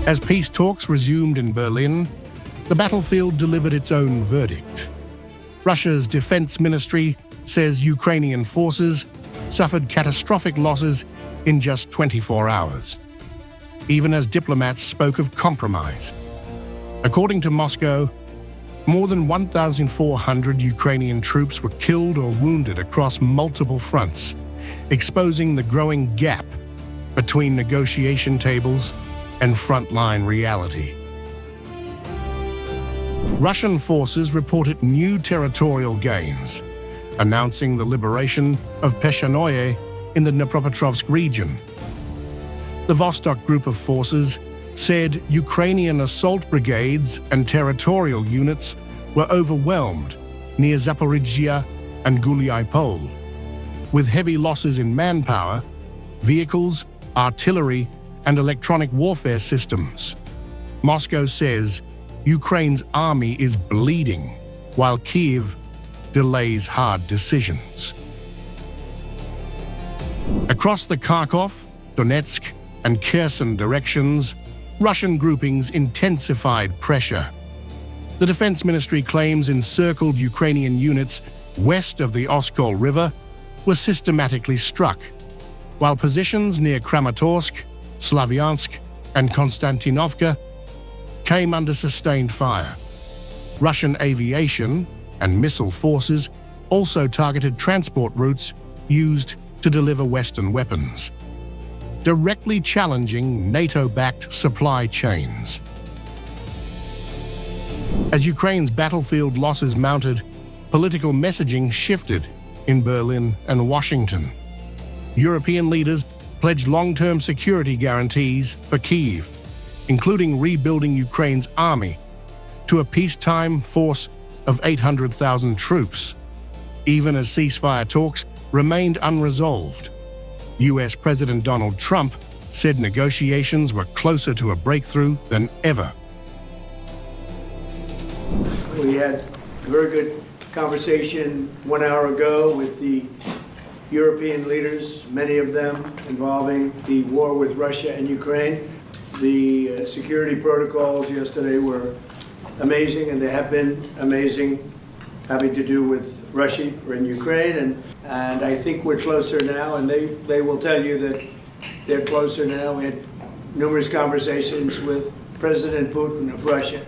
As peace talks resumed in Berlin, the battlefield delivered its own verdict. Russia's defense ministry says Ukrainian forces suffered catastrophic losses in just 24 hours, even as diplomats spoke of compromise. According to Moscow, more than 1,400 Ukrainian troops were killed or wounded across multiple fronts, exposing the growing gap between negotiation tables and frontline reality. Russian forces reported new territorial gains, announcing the liberation of Peshanoye in the Dnipropetrovsk region. The Vostok group of forces said Ukrainian assault brigades and territorial units were overwhelmed near Zaporizhzhia and Guliai-Pol, with heavy losses in manpower, vehicles, artillery, and electronic warfare systems. Moscow says Ukraine's army is bleeding, while Kyiv delays hard decisions. Across the Kharkov, Donetsk, and Kherson directions, Russian groupings intensified pressure. The Defense Ministry claims encircled Ukrainian units west of the Oskol River were systematically struck, while positions near Kramatorsk, Slavyansk, and Konstantinovka came under sustained fire. Russian aviation and missile forces also targeted transport routes used to deliver Western weapons, directly challenging NATO-backed supply chains. As Ukraine's battlefield losses mounted, political messaging shifted in Berlin and Washington. European leaders pledged long-term security guarantees for Kyiv, including rebuilding Ukraine's army to a peacetime force of 800,000 troops, even as ceasefire talks remained unresolved. US President Donald Trump said negotiations were closer to a breakthrough than ever. We had a very good conversation 1 hour ago with the European leaders, many of them involving the war with Russia and Ukraine. The security protocols yesterday were amazing, and they have been amazing, having to do with Russia and Ukraine. And I think we're closer now, and they will tell you that they're closer now. We had numerous conversations with President Putin of Russia,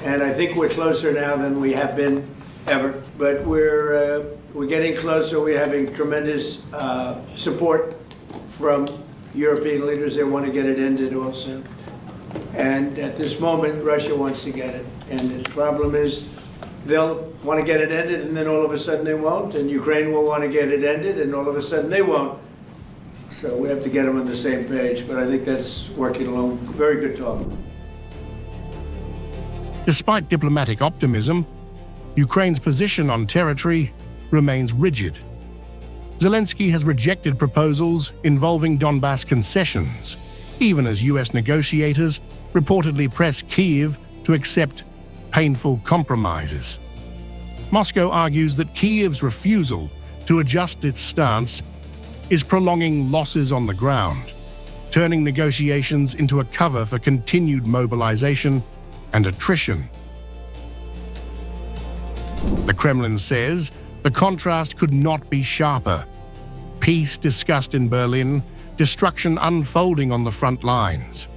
and I think we're closer now than we have been ever. But we're getting closer. We're having tremendous support from European leaders. They want to get it ended also. And at this moment, Russia wants to get it ended. The problem is they'll want to get it ended, and then all of a sudden they won't. And Ukraine will want to get it ended, and all of a sudden they won't. So we have to get them on the same page. But I think that's working along. Very good talk. Despite diplomatic optimism, Ukraine's position on territory remains rigid. Zelensky has rejected proposals involving Donbass concessions, even as US negotiators reportedly press Kyiv to accept painful compromises. Moscow argues that Kyiv's refusal to adjust its stance is prolonging losses on the ground, turning negotiations into a cover for continued mobilization and attrition. The Kremlin says the contrast could not be sharper. Peace discussed in Berlin, destruction unfolding on the front lines.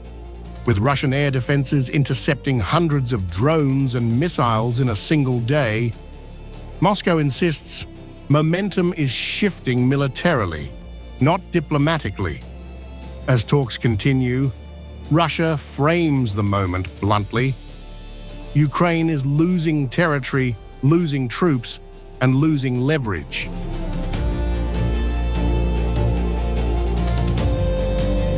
With Russian air defenses intercepting hundreds of drones and missiles in a single day, Moscow insists momentum is shifting militarily, not diplomatically. As talks continue, Russia frames the moment bluntly. Ukraine is losing territory, losing troops, and losing leverage.